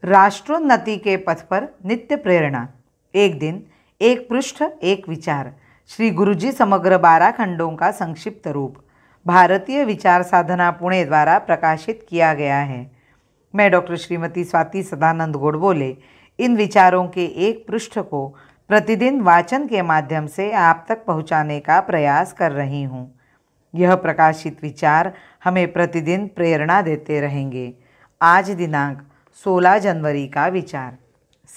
राष्ट्रोन्नति के पथ पर नित्य प्रेरणा। एक दिन, एक पृष्ठ, एक विचार। श्री गुरुजी समग्र 12 खंडों का संक्षिप्त रूप भारतीय विचार साधना पुणे द्वारा प्रकाशित किया गया है। मैं डॉक्टर श्रीमती स्वाति सदानंद गोडबोले इन विचारों के एक पृष्ठ को प्रतिदिन वाचन के माध्यम से आप तक पहुंचाने का प्रयास कर रही हूं। यह प्रकाशित विचार हमें प्रतिदिन प्रेरणा देते रहेंगे। आज दिनांक 16 जनवरी का विचार,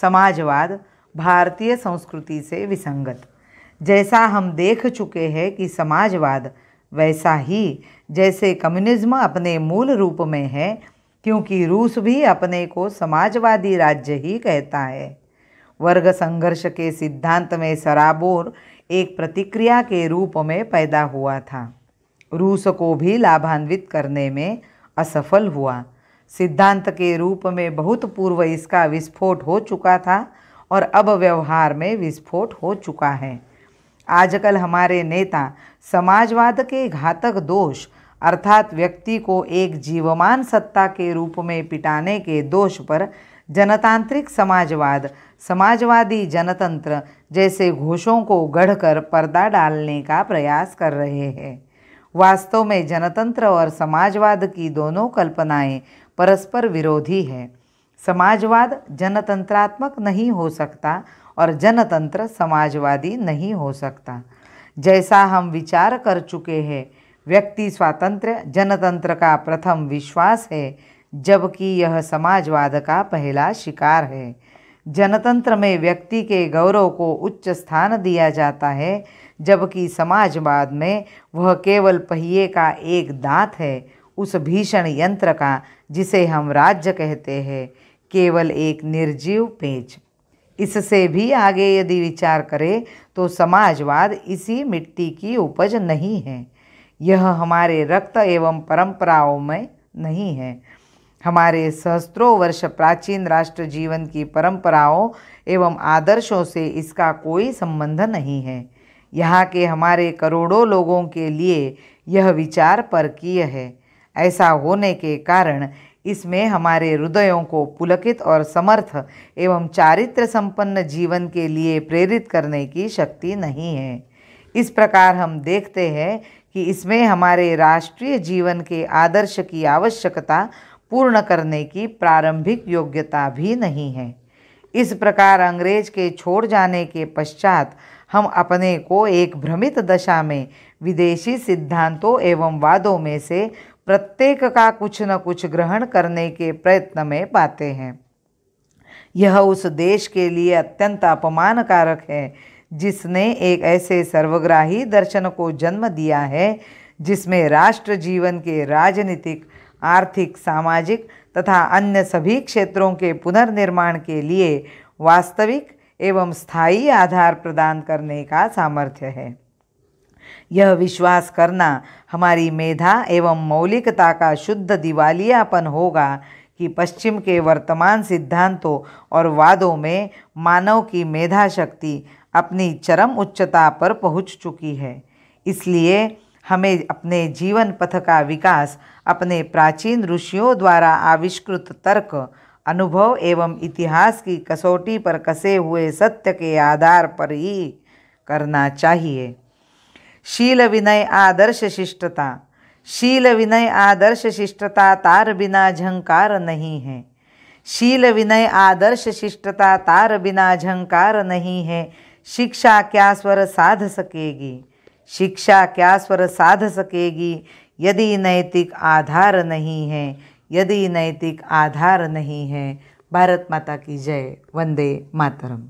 समाजवाद भारतीय संस्कृति से विसंगत। जैसा हम देख चुके हैं कि समाजवाद वैसा ही जैसे कम्युनिज्म अपने मूल रूप में है, क्योंकि रूस भी अपने को समाजवादी राज्य ही कहता है। वर्ग संघर्ष के सिद्धांत में सराबोर एक प्रतिक्रिया के रूप में पैदा हुआ था। रूस को भी लाभान्वित करने में असफल हुआ। सिद्धांत के रूप में बहुत पूर्व इसका विस्फोट हो चुका था और अब व्यवहार में विस्फोट हो चुका है। आजकल हमारे नेता समाजवाद के घातक दोष अर्थात व्यक्ति को एक जीवमान सत्ता के रूप में पिटाने के दोष पर जनतांत्रिक समाजवाद, समाजवादी जनतंत्र जैसे घोषों को गढ़कर पर्दा डालने का प्रयास कर रहे हैं। वास्तव में जनतंत्र और समाजवाद की दोनों कल्पनाएं परस्पर विरोधी हैं। समाजवाद जनतंत्रात्मक नहीं हो सकता और जनतंत्र समाजवादी नहीं हो सकता। जैसा हम विचार कर चुके हैं, व्यक्ति स्वातंत्र्य जनतंत्र का प्रथम विश्वास है, जबकि यह समाजवाद का पहला शिकार है। जनतंत्र में व्यक्ति के गौरव को उच्च स्थान दिया जाता है, जबकि समाजवाद में वह केवल पहिए का एक दांत है, उस भीषण यंत्र का जिसे हम राज्य कहते हैं, केवल एक निर्जीव पेंच। इससे भी आगे यदि विचार करें तो समाजवाद इसी मिट्टी की उपज नहीं है। यह हमारे रक्त एवं परंपराओं में नहीं है। हमारे सहस्त्रों वर्ष प्राचीन राष्ट्र जीवन की परंपराओं एवं आदर्शों से इसका कोई संबंध नहीं है। यहाँ के हमारे करोड़ों लोगों के लिए यह विचार परकीय है। ऐसा होने के कारण इसमें हमारे हृदयों को पुलकित और समर्थ एवं चारित्र संपन्न जीवन के लिए प्रेरित करने की शक्ति नहीं है। इस प्रकार हम देखते हैं कि इसमें हमारे राष्ट्रीय जीवन के आदर्श की आवश्यकता पूर्ण करने की प्रारंभिक योग्यता भी नहीं है। इस प्रकार अंग्रेज के छोड़ जाने के पश्चात हम अपने को एक भ्रमित दशा में विदेशी सिद्धांतों एवं वादों में से प्रत्येक का कुछ न कुछ ग्रहण करने के प्रयत्न में पाते हैं। यह उस देश के लिए अत्यंत अपमानकारक है जिसने एक ऐसे सर्वग्राही दर्शन को जन्म दिया है जिसमें राष्ट्र जीवन के राजनीतिक, आर्थिक, सामाजिक तथा अन्य सभी क्षेत्रों के पुनर्निर्माण के लिए वास्तविक एवं स्थायी आधार प्रदान करने का सामर्थ्य है। यह विश्वास करना हमारी मेधा एवं मौलिकता का शुद्ध दिवालियापन होगा कि पश्चिम के वर्तमान सिद्धांतों और वादों में मानव की मेधा शक्ति अपनी चरम उच्चता पर पहुंच चुकी है। इसलिए हमें अपने जीवन पथ का विकास अपने प्राचीन ऋषियों द्वारा आविष्कृत तर्क, अनुभव एवं इतिहास की कसौटी पर कसे हुए सत्य के आधार पर ही करना चाहिए। शील विनय आदर्श शिष्टता। शील विनय आदर्श शिष्टता तार बिना झंकार नहीं है। शील विनय आदर्श शिष्टता तार बिना झंकार नहीं है। शिक्षा क्या स्वर साध सकेगी। शिक्षा क्या स्वर साध सकेगी यदि नैतिक आधार नहीं है। यदि नैतिक आधार नहीं है। भारत माता की जय। वंदे मातरम।